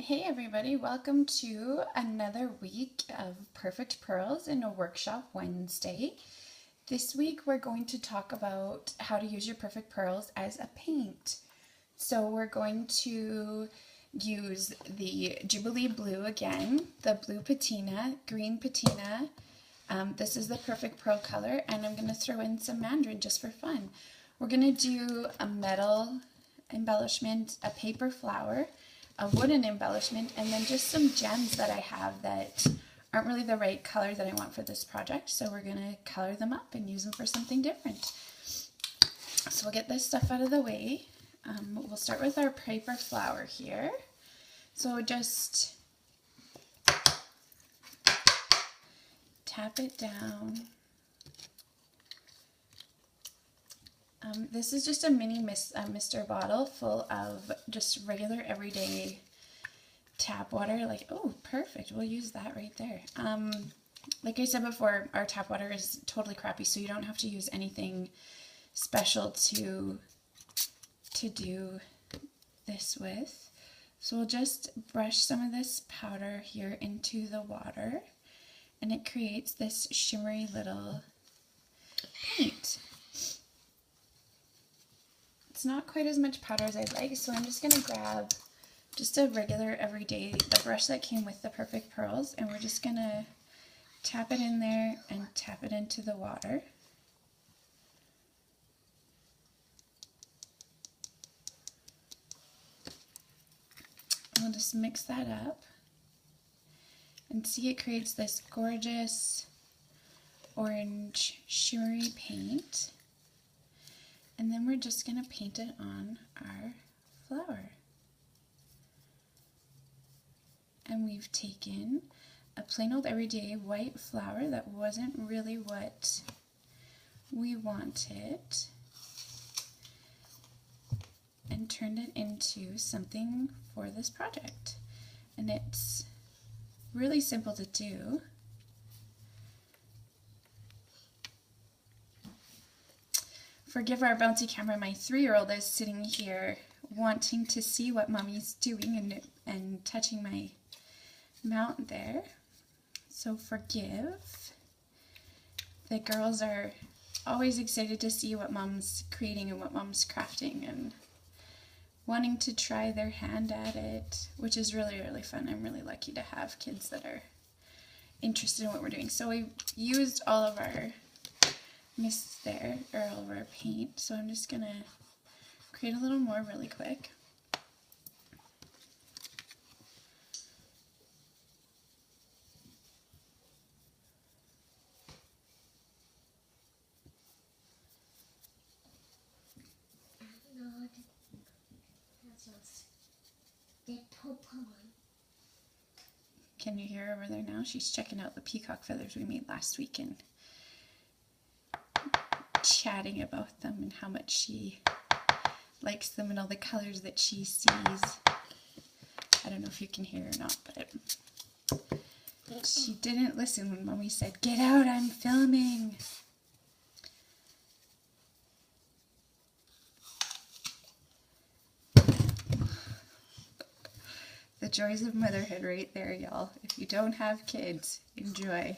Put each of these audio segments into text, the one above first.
Hey everybody, welcome to another week of Perfect Pearls in a Workshop Wednesday. This week we're going to talk about how to use your perfect pearls as a paint. So we're going to use the Jubilee Blue again, the blue patina, green patina. This is the perfect pearl color, and I'm going to throw in some mandarin just for fun. We're going to do a metal embellishment, a paper flower, a wooden embellishment, and then just some gems that I have that aren't really the right color that I want for this project. So we're going to color them up and use them for something different. So we'll get this stuff out of the way. We'll start with our paper flower here. So just tap it down. This is just a mini mister bottle full of just regular everyday tap water. Like, oh, perfect. We'll use that right there. Like I said before, our tap water is totally crappy, so you don't have to use anything special to do this with. So we'll just brush some of this powder here into the water, and it creates this shimmery little paint. It's not quite as much powder as I'd like, so I'm just going to grab just a regular everyday, the brush that came with the Perfect Pearls, and we're just going to tap it in there and tap it into the water. We'll just mix that up and see it creates this gorgeous orange shimmery paint. And then we're just going to paint it on our flower. And we've taken a plain old everyday white flower that wasn't really what we wanted and turned it into something for this project. And it's really simple to do. Forgive our bouncy camera, my 3-year-old is sitting here wanting to see what mommy's doing and touching my mount there. So forgive. The girls are always excited to see what mom's creating and what mom's crafting and wanting to try their hand at it, which is really, really fun. I'm really lucky to have kids that are interested in what we're doing. So we used all of our mist there, or all of our paint, so I'm just gonna create a little more really quick. Can you hear her over there now? She's checking out the peacock feathers we made last week and chatting about them and how much she likes them and all the colors that she sees. I don't know if you can hear or not, but she didn't listen when Mommy said, "Get out, I'm filming." The joys of motherhood right there, y'all. If you don't have kids, enjoy.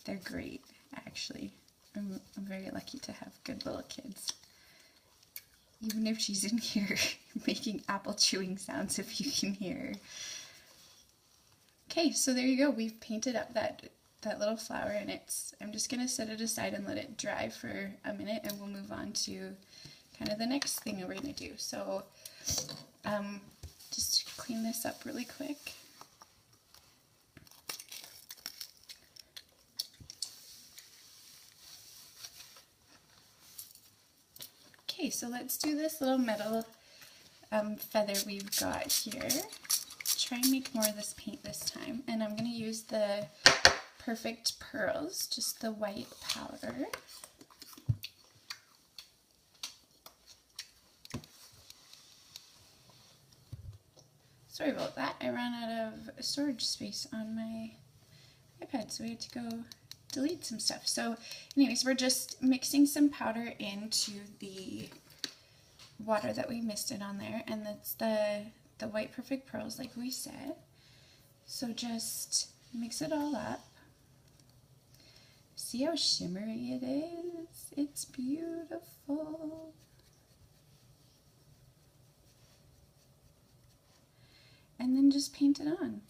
They're great. Actually, I'm very lucky to have good little kids. Even if she's in here making apple chewing sounds, if you can hear. Okay, so there you go. We've painted up that little flower, and I'm just gonna set it aside and let it dry for a minute, and we'll move on to kind of the next thing we're gonna do. So just clean this up really quick. Okay, so let's do this little metal feather we've got here. Try and make more of this paint this time. And I'm going to use the Perfect Pearls, just the white powder. Sorry about that. I ran out of storage space on my iPad, so we had to go delete some stuff. So anyways, we're just mixing some powder into the water that we misted on there, and that's the white perfect pearls like we said. So just mix it all up. See how shimmery it is? It's beautiful. And then just paint it on.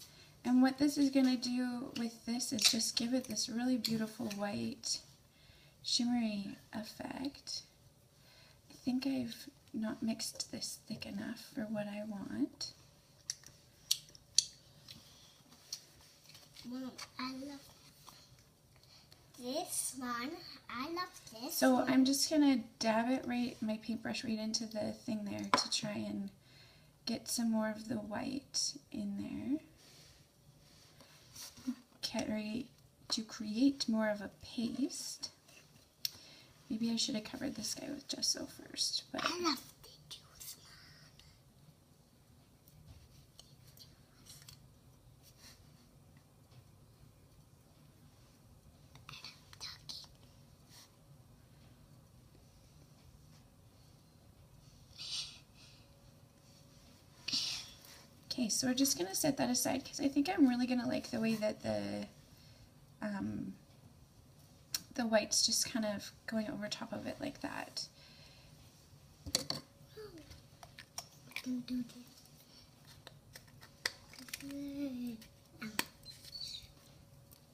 And what this is going to do with this is just give it this really beautiful white shimmery effect. I think I've not mixed this thick enough for what I want. Mom, I love this one. I love this So one. I'm just going to dab it my paintbrush right into the thing there to try and get some more of the white in there. Get ready to create more of a paste. Maybe I should have covered this guy with gesso first. But I love the juice okay, so we're just going to set that aside because I think I'm really going to like the way that the white's just kind of going over top of it like that. Don't do this.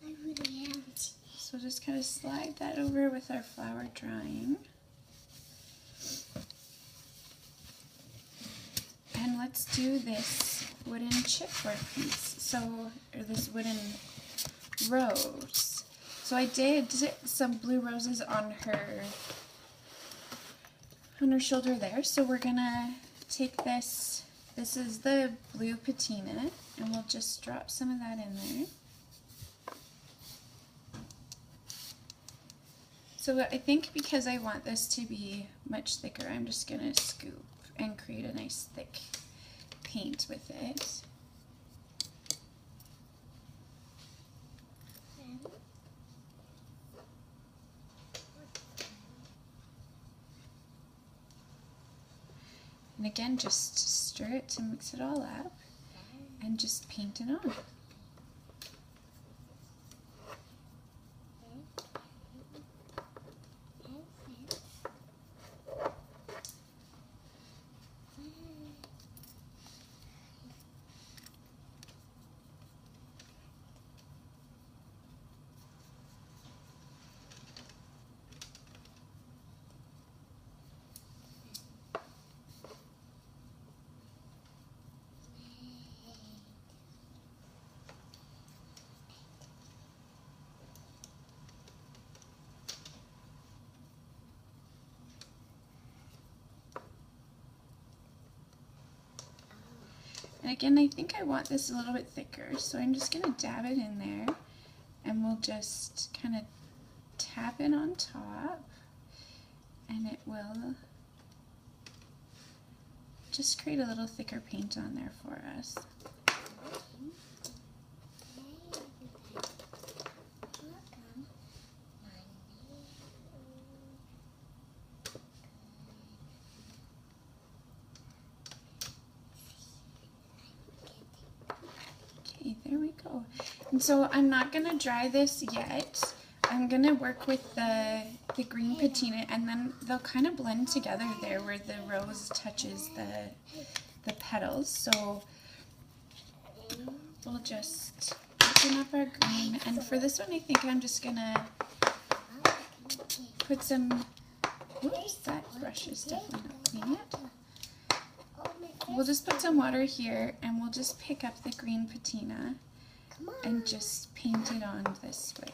I really am. So just kind of slide that over with our flour drying. And let's do this wooden chipboard piece. So, or this wooden rose. So I did some blue roses on her shoulder there. So we're gonna take this. This is the blue patina, and we'll just drop some of that in there. So I think because I want this to be much thicker, I'm just gonna scoop and create a nice thick paint with it. And again, just stir it to mix it all up and just paint it on. And again, I think I want this a little bit thicker, so I'm just going to dab it in there, and we'll just kind of tap it on top, and it will just create a little thicker paint on there for us. There we go. And so I'm not going to dry this yet. I'm going to work with the green patina, and then they'll kind of blend together there where the rose touches the petals. So we'll just open up our green. And for this one, I think I'm just going to put some, oops, that brush is definitely not clean yet. We'll just put some water here, and we'll just pick up the green patina and just paint it on this way.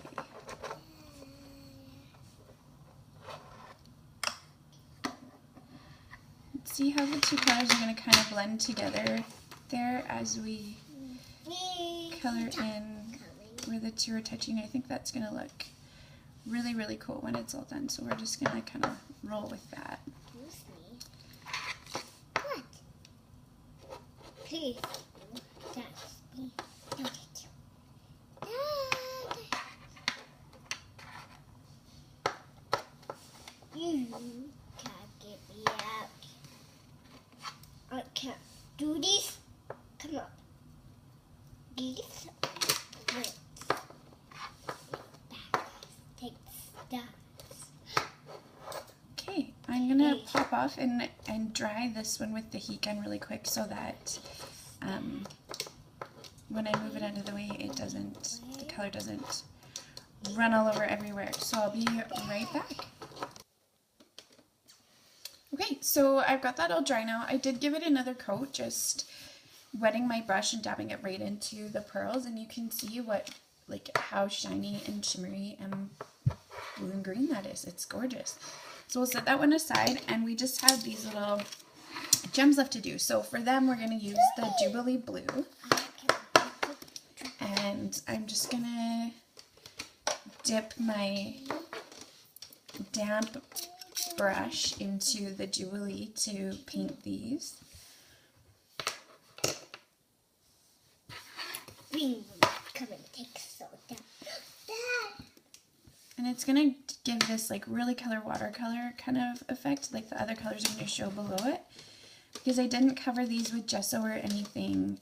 See how the two colors are going to kind of blend together there as we color in where the two are touching. I think that's going to look really, really cool when it's all done. So we're just going to kind of roll with that. Please. You can't get me out. I can't do this. Come up. This. Wait. Take that. Okay, I'm gonna pop off and dry this one with the heat gun really quick so that when I move it out of the way, the color doesn't run all over everywhere. So I'll be right back. Okay, so I've got that all dry now. I did give it another coat, just wetting my brush and dabbing it right into the pearls, and you can see how shiny and shimmery and blue and green that is. It's gorgeous. So we'll set that one aside, and we just have these little gems left to do. So for them, we're going to use the Jubilee Blue, and I'm just going to dip my damp brush into the Jubilee to paint these. Come and take so down. And it's going to give this like really color watercolor kind of effect, like the other colors I'm going to show below it. Because I didn't cover these with gesso or anything,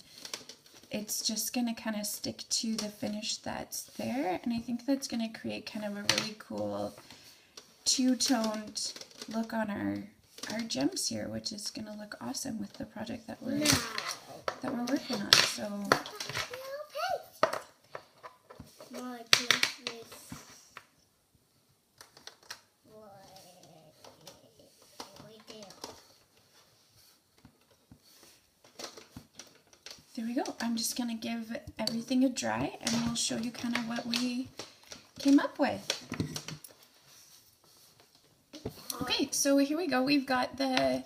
it's just going to kind of stick to the finish that's there. And I think that's going to create kind of a really cool two-toned look on our gems here, which is going to look awesome with the project that we're working on. So there we go. I'm just going to give everything a dry, and we'll show you kind of what we came up with. Okay, so here we go. We've got the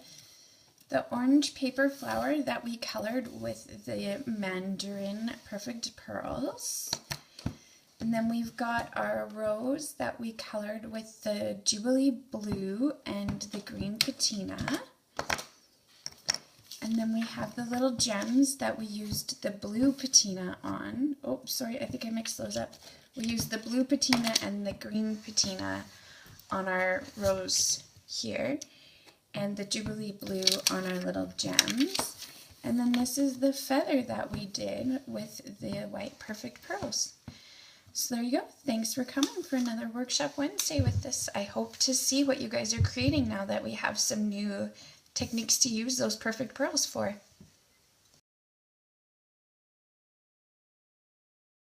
orange paper flower that we colored with the Mandarin Perfect Pearls. And then we've got our rose that we colored with the Jubilee Blue and the green patina. And then we have the little gems that we used the blue patina on. Oh, sorry, I think I mixed those up. We used the blue patina and the green patina on our rose here, and the Jubilee Blue on our little gems. And then this is the feather that we did with the white Perfect Pearls. So there you go. Thanks for coming for another Workshop Wednesday with this. I hope to see what you guys are creating now that we have some new techniques to use those Perfect Pearls for.